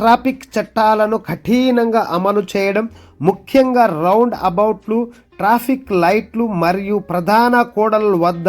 Traffic చట్టాలను కఠినంగా అమలు చేయడం, ముఖ్యంగా రౌండ్ అబౌట్లు, ట్రాఫిక్ లైట్లు మరియు ప్రధాన కూడళ్ల వద్ద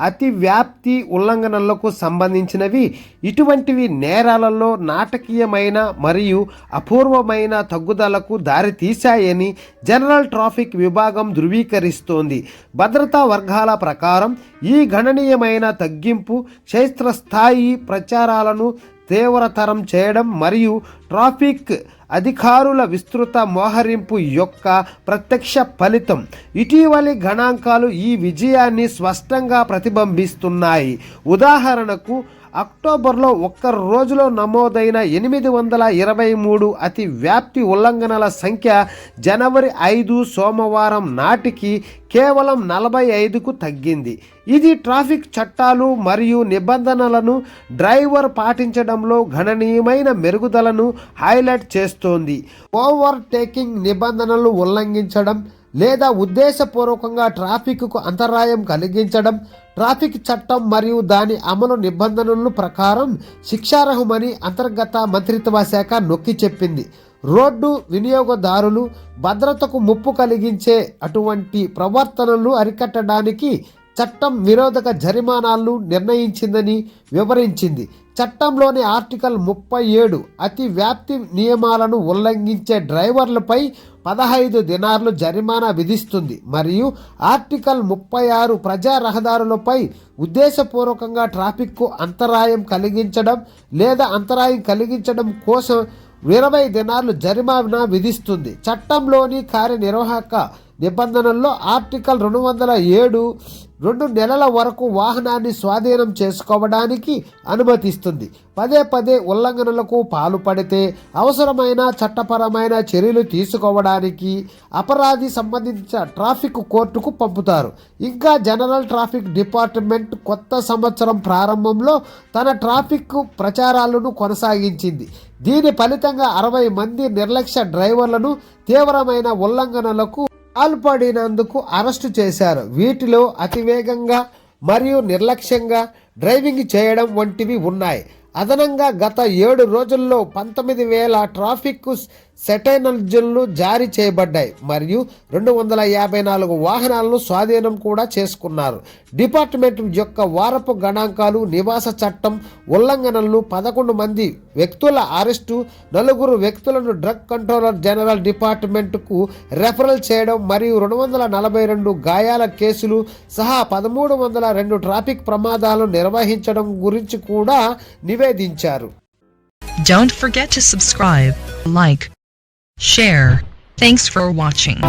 అతి వ్యాప్తి ఉల్లంఘనలకు సంబంధించినవి. ఇటువంటివి నేరాలలో నాటకీయమైన మరియు అపూర్వమైన తగ్గుదలకు దారితీశాయని జనరల్ ట్రాఫిక్ విభాగం ధృవీకరిస్తోంది. భద్రతా వర్గాల ప్రకారం ఈ గణనీయమైన తగ్గింపు క్షేత్రస్థాయి ప్రచారాలను తీవ్రతరం చేయడం మరియు ట్రాఫిక్ అధికారుల విస్తృత మోహరింపు యొక్క ప్రత్యక్ష ఫలితం. ఇటీవలి గణాంకాలు ఈ విజయాన్ని స్పష్టంగా ప్రతిబింబిస్తున్నాయి. ఉదాహరణకు, అక్టోబర్లో ఒక్క రోజులో నమోదైన 823 అతి వ్యాప్తి ఉల్లంఘనల సంఖ్య జనవరి 5 సోమవారం నాటికి కేవలం 45కు తగ్గింది. ఇది ట్రాఫిక్ చట్టాలు మరియు నిబంధనలను డ్రైవర్ పాటించడంలో గణనీయమైన మెరుగుదలను హైలైట్ చేస్తోంది. ఓవర్టేకింగ్ నిబంధనలు ఉల్లంఘించడం లేదా ఉద్దేశపూర్వకంగా ట్రాఫిక్కు అంతరాయం కలిగించడం ట్రాఫిక్ చట్టం మరియు దాని అమలు నిబంధనల ప్రకారం శిక్షార్హమని అంతర్గత మంత్రిత్వ శాఖ నొక్కి చెప్పింది. రోడ్డు వినియోగదారులు భద్రతకు ముప్పు కలిగించే అటువంటి ప్రవర్తనలు అరికట్టడానికి చట్టం విరోధక జరిమానాలను నిర్ణయించిందని వివరించింది. చట్టంలోని ఆర్టికల్ 37 అతి వ్యాప్తి నియమాలను ఉల్లంఘించే డ్రైవర్లపై 15 దినార్లు జరిమానా విధిస్తుంది మరియు ఆర్టికల్ 36 ప్రజా రహదారులపై ఉద్దేశపూర్వకంగా ట్రాఫిక్కు అంతరాయం కలిగించడం లేదా అంతరాయం కలిగించడం కోసం 20 దినార్లు జరిమానా విధిస్తుంది. చట్టంలోని కార్యనిర్వాహక నిబంధనల్లో ఆర్టికల్ 207 2 నెలల వరకు వాహనాన్ని స్వాధీనం చేసుకోవడానికి అనుమతిస్తుంది. పదే ఉల్లంఘనలకు పాల్పడితే అవసరమైన చట్టపరమైన చర్యలు తీసుకోవడానికి అపరాధి సంబంధించిన ట్రాఫిక్ కోర్టుకు పంపుతారు. ఇంకా జనరల్ ట్రాఫిక్ డిపార్ట్మెంట్ కొత్త సంవత్సరం ప్రారంభంలో తన ట్రాఫిక్ ప్రచారాలను కొనసాగించింది. దీని ఫలితంగా 60 మంది నిర్లక్ష్య డ్రైవర్లను తీవ్రమైన ఉల్లంఘనలకు పాల్పడినందుకు అరెస్టు చేశారు. వీటిలో అతివేగంగా మరియు నిర్లక్ష్యంగా డ్రైవింగ్ చేయడం వంటివి ఉన్నాయి. అదనంగా గత 7 రోజుల్లో 19,000 ట్రాఫిక్ సెటైనర్జీలు జారీ చేయబడ్డాయి మరియు 254 వాహనాలను స్వాధీనం కూడా చేసుకున్నారు. డిపార్ట్మెంట్ యొక్క వారపు గణాంకాలు నివాస చట్టం ఉల్లంఘనలను 11 మంది వ్యక్తుల అరెస్టు, 4 వ్యక్తులను డ్రగ్ కంట్రోలర్ జనరల్ డిపార్ట్మెంట్కు రెఫరల్ చేయడం మరియు 242 గాయాల కేసులు సహా 1302 ట్రాఫిక్ ప్రమాదాలను నిర్వహించడం గురించి కూడా నివేదించారు. Don't forget to subscribe, like, share. Thanks for watching.